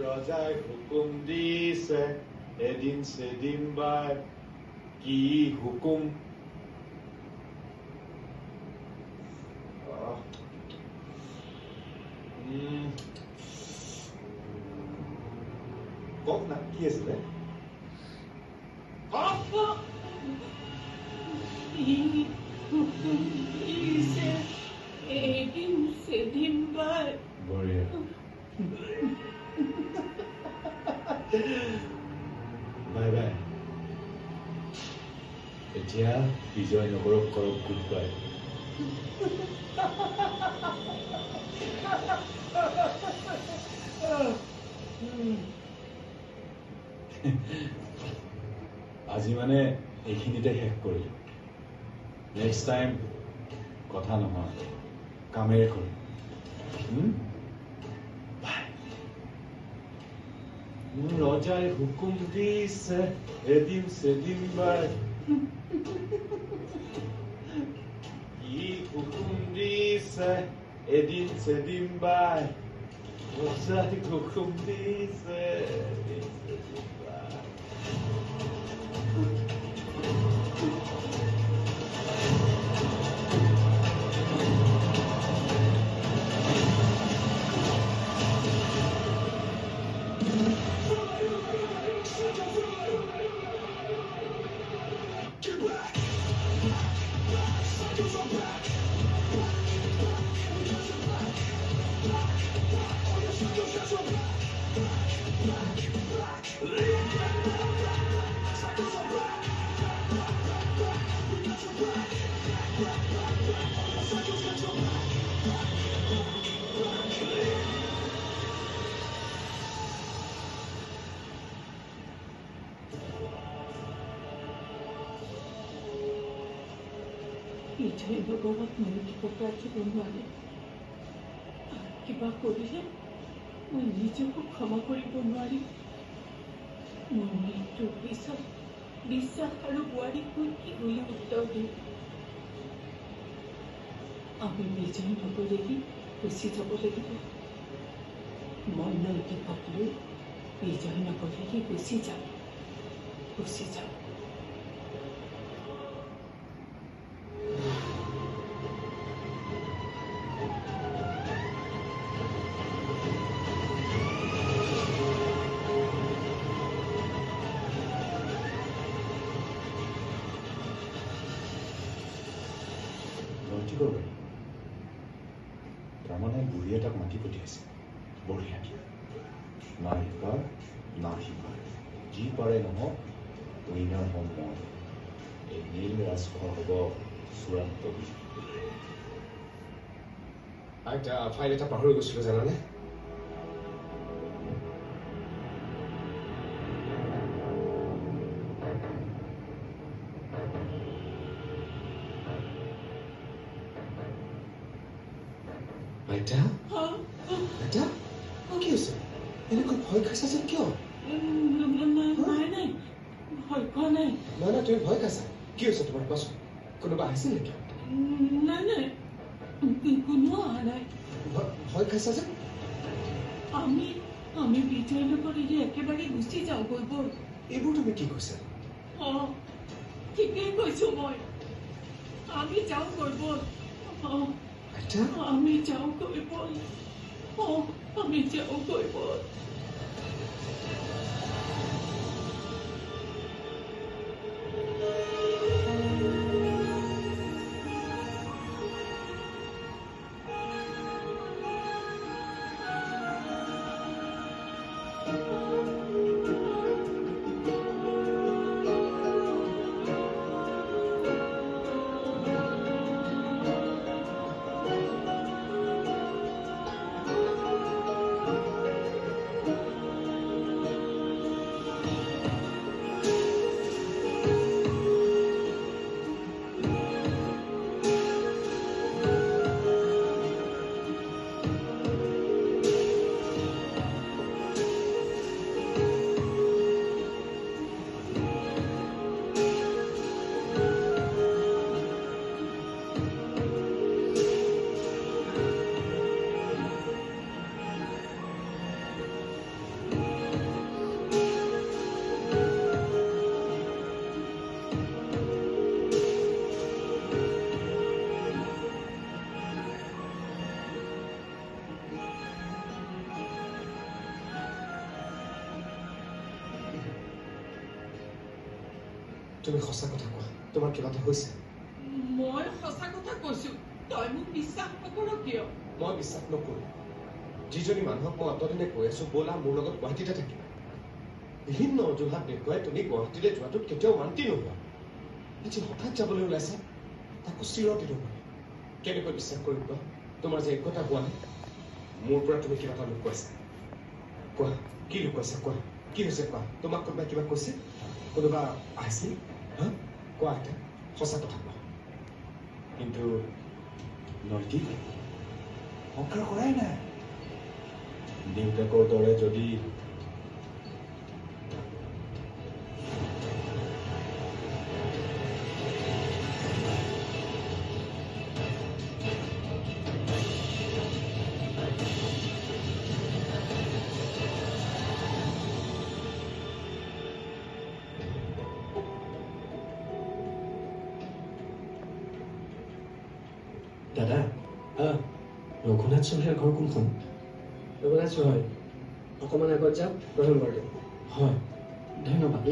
ৰজাই হুকুম দিছে এদিন সেদিন বাই কি হুকুম কওক না কি আছিলে এদিন সেদিন বাই বঢ়িয়া বাই বাই এতিয়া বিজয় নগৰক কৰক গুড বাই আজি মানে এইখিনিতে শেষ কৰিলো নেক্সট টাইম কথা নহয় কামেৰে কৰিম ৰজাই হুকুম দিছে এদিন সেদিন বাই কি হুকুম দিছে এদিন সেদিন বাই ৰজাই হুকুম দিছে এদিন সেদিন বাই বিজয় নগৰত নৈতিকতা ৰাখিব নোৱাৰে কিবা কৰিলে মই নিজকো ক্ষমা কৰিব নোৱাৰিম মোৰ মৃত্যুৰ পিছত বিশ্বাস আৰু বোৱাৰীক মই কি বুলি উত্তৰ দিম আমি বিজয় নগৰেদি গুচি যাব লাগিব মই নৈতিকক লৈ বিজয় নগৰেদি গুচি যাম তাৰমানে বুঢ়ী এটাক মাতি পঠিয়াইছে বঢ়িয়া না সিপাৰ না সিপাৰ যি পাৰে নহওক উইনাৰ হম মই এই নীল ৰাজখোৱা হ'ব চূড়ান্ত বিজয় আইতা ফাইল এটা পাহৰি গৈছিলো জানানে আইতা আইতা কি হৈছে এনেকৈ ভয় খাইছা যে কিয় নাই ভয় খোৱা নাই নাই তুমি ভয় খাইছা কি হৈছে তোমাৰ কোৱাচোন কোনোবা আহিছিল নেকি নাই কোনো অহা নাই ভয় খাইছা যে আমি বিজয় নগৰেদি একেবাৰে গুচি যাওঁগৈ ব'ল এইবোৰ তুমি কি কৈছা ঠিকেই কৈছো মই আমি যাওঁগৈ ব'ল আইতা আমি যাওঁগৈ ব'ল আমি যাওঁগৈ ব'ল তুমি সঁচা কথা কোৱা তোমাৰ কিবা এটা হৈছে মই সঁচা কথা কৈছো তই মোক বিশ্বাস নকৰ কিয় মই বিশ্বাস নকৰো যিজনী মানুহক মই অতদিনে কৈ আছো ব'লা মোৰ লগত গুৱাহাটীতে থাকিবা বিভিন্ন অজুহাত দেখুৱাই তুমি গুৱাহাটীলৈ যোৱাটোত কেতিয়াও মান্তি নোহোৱা আজি হঠাৎ যাবলৈ ওলাইছা তাকো চিৰদিনৰ বাবে কেনেকৈ বিশ্বাস কৰিম কোৱা তোমাৰ যে একতা হোৱা নাই মোৰ পৰা তুমি কিবা এটা লুকুৱাইছা কোৱা কি লুকুৱাইছা কোৱা কি হৈছে কোৱা তোমাক কোনোবাই কিবা কৈছে কোনোবা আহিছিল হা কোৱা এতিয়া সঁচা কথা কোৱা কিন্তু নৈতিক সংসাৰ কৰাই নাই দেউতাকৰ দৰে যদি দাদা ৰঘুনাথ চৌধুৰীৰ ঘৰ কোনখন ৰঘুনাথ চৌধুৰী অকণমান আগত যাওক প্ৰথম বাৰটো হয় ধন্যবাদ